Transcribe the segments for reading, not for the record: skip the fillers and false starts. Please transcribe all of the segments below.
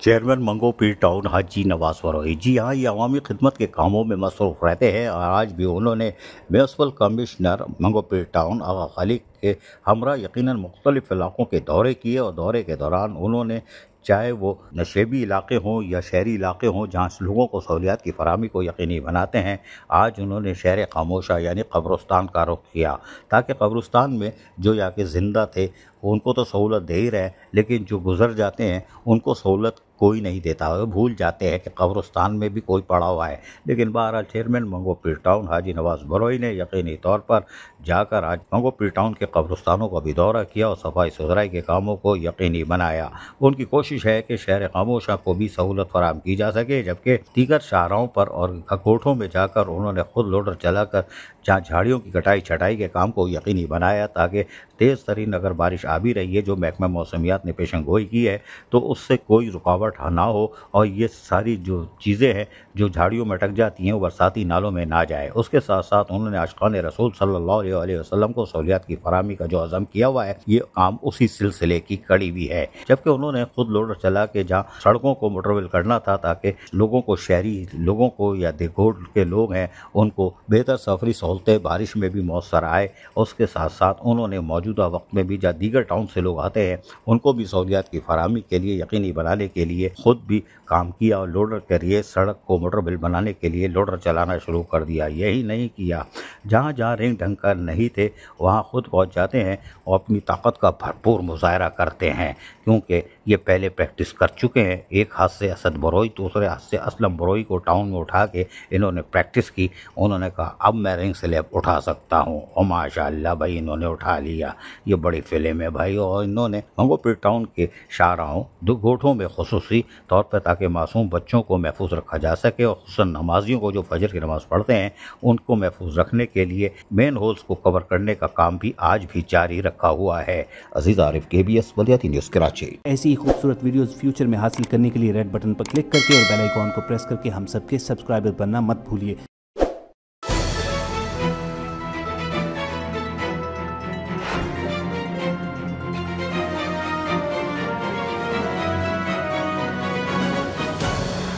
Chairman मंगो पीर town हाजी नवाज फरोही जी हाँ, ये अवामी खिदमत के कामों में मसरूफ़ रहते हैं और आज भी उन्होंने म्यूनसिपल कमिश्नर मंगो पीर टाउन आगा खालिक के हमरा यकीनन मुख्तलिफ इलाकों के दौरे किए और दौरे के दौरान उन्होंने चाहे वो नशेबी इलाके हों या शहरी इलाके हों जहाँ लोगों को सहूलियात की फराहमी को यकीनी बनाते हैं, आज उन्होंने शहर खामोशा यानी कब्रिस्तान का रुख किया ताकि कब्रिस्तान में जो जाके ज़िंदा थे उनको तो सहूलत दे ही रहे, लेकिन जो गुज़र जाते हैं उनको सहूलत कोई नहीं देता। वो भूल जाते हैं कि कब्रिस्तान में भी कोई पड़ा हुआ है। लेकिन बहरहाल चेयरमैन मंगो पीर टाउन हाजी नवाज फरोही ने यकीनी तौर पर जाकर आज मंगो पीर टाउन के कब्रिस्तानों का भी दौरा किया और सफाई सुथराई के कामों को यकीनी बनाया। उनकी कोशिश है कि शहर खामोशा को भी सहूलत फराहम की जा सके, जबकि दीगर शाहराहों पर और कोठों में जाकर उन्होंने खुद लोडर चलाकर जहाँ झाड़ियों की कटाई छटाई के काम को यकीनी बनाया ताकि तेज़ तरीन अगर बारिश आ भी रही है जो महकमा मौसमियात ने पेशन गोई की है तो उससे कोई रुकावट ना हो और ये सारी जो चीज़ें हैं जो झाड़ियों में अटक जाती हैं वो बरसाती नालों में ना जाए। उसके साथ साथ उन्होंने आशिकान रसूल सल्लल्लाहु अलैहि वसल्लम को सहूलियात की फराहमी का जो अज़म किया हुआ है ये काम उसी सिलसिले की कड़ी भी है, जबकि उन्होंने खुद लोडर चला के जहाँ सड़कों को मोटरवेल करना था ताकि लोगों को, शहरी लोगों को या देगोट के लोग हैं उनको बेहतर सफरी सहूलतें बारिश में भी मौसर आए। उसके साथ साथ उन्होंने मौजूदा वक्त में भी जहाँ दीगर टाउन से लोग आते हैं उनको भी सहूलियात की फराहमी के लिए यकीनी बनाने के लिए खुद भी काम किया और लोडर के लिए सड़क को मोटरवेल बनाने के लिए लोडर चलाना शुरू कर दिया। यही नहीं किया, जहाँ जहाँ रिंग ढंकर नहीं थे वहाँ खुद पहुँच जाते हैं और अपनी ताकत का भरपूर मुजाहरा करते हैं, क्योंकि ये पहले प्रैक्टिस कर चुके हैं। एक हाथ से असद बरोई, दूसरे हाथ से असलम बरोई को टाउन में उठा के इन्होंने प्रैक्टिस की। उन्होंने कहा अब मैं रिंग स्लैब उठा सकता हूँ और माशाअल्लाह भाई इन्होंने उठा लिया। ये बड़ी फिल्म है भाई। और इन्होंने मंगो पीर टाउन के शाहराहों गोठों में खुसूसी तौर पर ताकि मासूम बच्चों को महफूज रखा जा सके और खुसूसन नमाजियों को जो फजर की नमाज़ पढ़ते हैं उनको महफूज रखने के लिए मेन होल्स को कवर करने का काम भी आज भी जारी रखा हुआ है। अजीज आरिफ, KBS बलियाती न्यूज़ कराची। ऐसी ही खूबसूरत वीडियोस फ्यूचर में हासिल करने के लिए रेड बटन पर क्लिक करके और बेल आइकॉन को प्रेस करके हम सबके सब्सक्राइबर बनना मत भूलिए।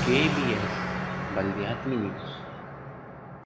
KBS बलियाती न्यूज़।